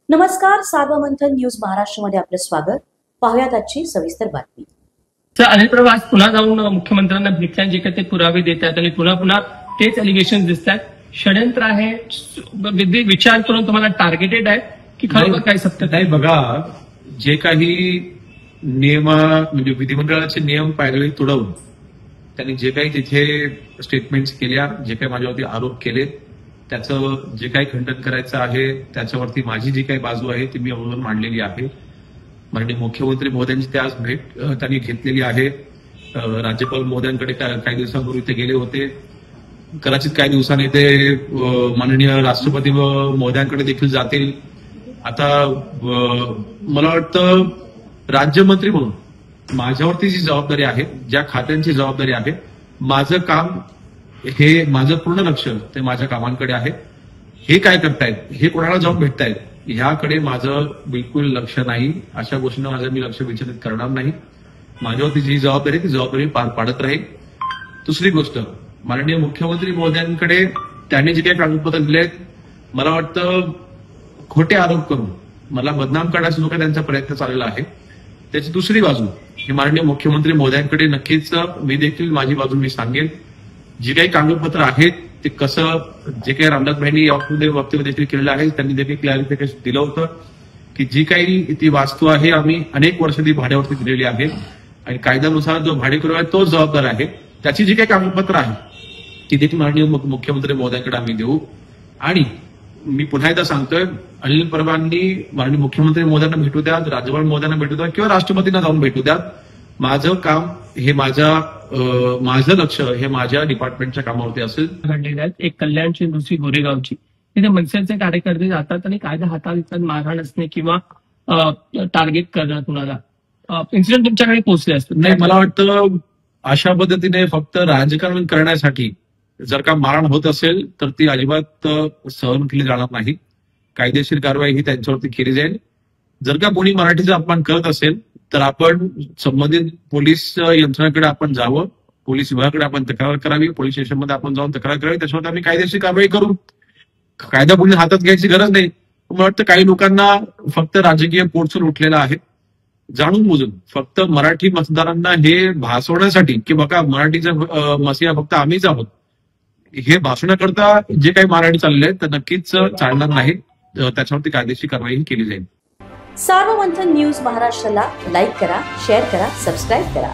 नमस्कार, सार्वमंथन न्यूज महाराष्ट्रमध्ये आपलं स्वागत. पाहुयात आजची सविस्तर बातमी. अनिल प्रभू आज पुन्हा जाऊन मुख्यमंत्र्यांना भेटल्या, जे काही ते पुरावे देत आहेत आणि पुन्हा तेच एलिगेशन दिसत आहेत. षडयंत्र आहे, विचार करून तुम्हाला टार्गेटेड आहे की खरं काही सत्य नाही? बघा, जे काही नियम म्हणजे विधिमंडळाचे नियम पायदळी तुडवून त्यांनी जे काही तिथे स्टेटमेंट्स केल्या, जे काही माझ्यावरती आरोप केले, त्याचं जे काही खंडन करायचं आहे त्याच्यावरती माझी जी काही बाजू आहे ती मी अगोदर मांडलेली आहे. माननीय मुख्यमंत्री महोदयांची ते आज भेट त्यांनी घेतलेली आहे. राज्यपाल महोदयांकडे काही दिवसांपूर्वी ते गेले होते. कदाचित काही दिवसांनी ते माननीय राष्ट्रपती महोदयांकडे देखील जातील. आता मला वाटतं राज्यमंत्री म्हणून माझ्यावरती जी जबाबदारी आहे, ज्या खात्यांची जबाबदारी आहे, माझं काम हे माझं पूर्ण लक्ष ते माझ्या कामांकडे आहे. हे काय करतायत, हे कोणाला जाऊन भेटतायत, ह्याकडे माझं बिलकुल लक्ष नाही. अशा गोष्टींना माझं मी लक्ष विचलित करणार नाही. माझ्यावरती जी जबाबदारी ती जबाबदारी पार पाडत राहील. दुसरी गोष्ट, माननीय मुख्यमंत्री महोदयांकडे त्यांनी जे काही कागदपत्र दिले आहेत, मला वाटतं खोटे आरोप करून मला बदनाम करण्याचा जो काही त्यांचा प्रयत्न चाललेला आहे, त्याची दुसरी बाजू ही माननीय मुख्यमंत्री महोदयांकडे नक्कीच मी देखील माझी बाजू मी सांगेन. जी काही कागदपत्र आहेत ते कसं, जे काही रामदासभाईंनी यामध्ये वक्तव्य देखील केलेलं आहे, त्यांनी देखील क्लॅरिफिकेशन दिलं होतं की जी काही ती वास्तू आहे आम्ही अनेक वर्ष ती भाड्यावरती दिलेली आहे आणि कायद्यानुसार जो भाडेकरू आहे तोच जबाबदार आहे. त्याची जी काही कागदपत्र आहे ती देखील माननीय मुख्यमंत्री महोदयांकडे आम्ही देऊ. आणि मी पुन्हा एकदा सांगतोय, अनिल परबांनी माननीय मुख्यमंत्री महोदयांना भेटू द्यात, राज्यपाल महोदयांना भेटू द्यात किंवा राष्ट्रपतींना जाऊन भेटू द्यात. माझं काम हे माझं लक्ष हे माझ्या डिपार्टमेंटच्या कामावरती असेल. घडलेल्या आहेत, एक कल्याणची, दुसरी गोरेगावची. तिथे मनसेचे कार्यकर्ते जातात आणि कायदा हातात घेतात, मारहाण असणे किंवा टार्गेट करणं कुणाला. इन्सिडेंट तुमच्याकडे पोहोचले असतात? नाही, मला वाटतं अशा पद्धतीने फक्त राजकारण करण्यासाठी जर का मारहाण होत असेल तर ती अजिबात सहन केली जाणार नाही. कायदेशीर कारवाई ही त्यांच्यावरती केली जाईल. जर का कोणी मराठीचा अपमान करत असेल तर आपण संबंधित पोलीस यंत्रणेकडे आपण जावं, पोलीस विभागाकडे आपण तक्रार करावी, पोलीस स्टेशनमध्ये आपण जाऊन तक्रार करावी. त्याच्यावर आम्ही कायदेशीर कारवाई करू. कायदा पुढे हातात घ्यायची गरज नाही. मला वाटतं काही लोकांना फक्त राजकीय पोटसून उठलेला आहे, जाणून बुजून फक्त मराठी मतदारांना हे भासवण्यासाठी की बघा मराठीचा मसिहा फक्त आम्हीच आहोत, हे भासवण्याकरता जे काही मारहाणी चालले आहेत तर नक्कीच चालणार नाही. त्याच्यावरती कायदेशीर कारवाई केली जाईल. सार्वमंथन न्यूज महाराष्ट्राला लाईक करा, शेअर करा, सबस्क्राईब करा.